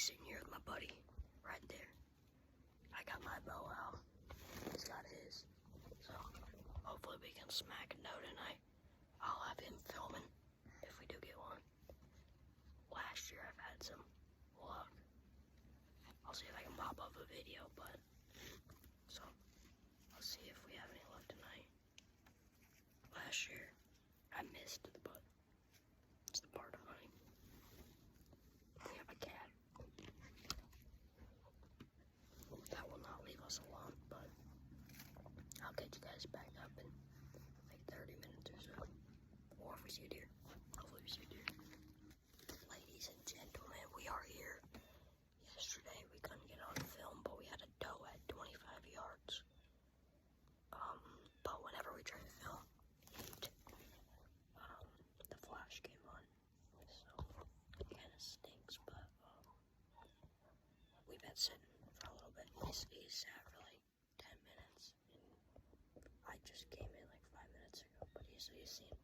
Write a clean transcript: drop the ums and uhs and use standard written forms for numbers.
sitting here with my buddy, right there. I got my bow out. He's got his. So, hopefully we can smack a doe tonight. I'll have him filming if we do get one. Last year I've had some luck. I'll see if I can pop up a video, but so I'll see if we have any luck tonight. Last year I missed the butt. It's the part of hunting. We have a cat. That will not leave us alone, but I'll get you guys back up in like 30 minutes or so. Or if we see a deer. Hopefully we see a deer. Ladies and gentlemen, we are here. Yesterday we couldn't get on film, but we had a doe at 25 yards. But whenever we try to film, the flash came on. So it kind of stinks, but we've been sitting for a little bit. He sat for like 10 minutes, and I just came in like 5 minutes ago, but he's seen